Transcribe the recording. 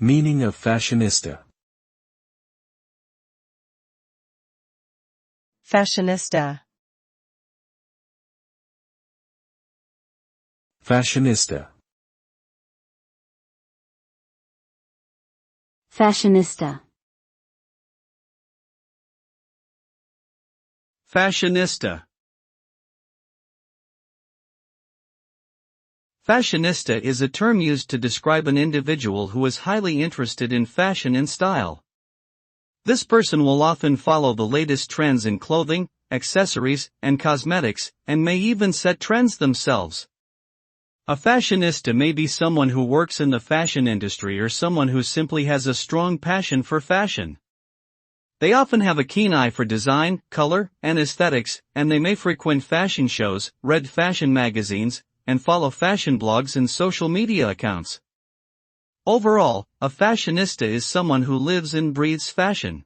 Meaning of fashionista. Fashionista. Fashionista. Fashionista. Fashionista. Fashionista is a term used to describe an individual who is highly interested in fashion and style. This person will often follow the latest trends in clothing, accessories, and cosmetics, and may even set trends themselves. A fashionista may be someone who works in the fashion industry or someone who simply has a strong passion for fashion. They often have a keen eye for design, color, and aesthetics, and they may frequent fashion shows, read fashion magazines, and follow fashion blogs and social media accounts. Overall, a fashionista is someone who lives and breathes fashion.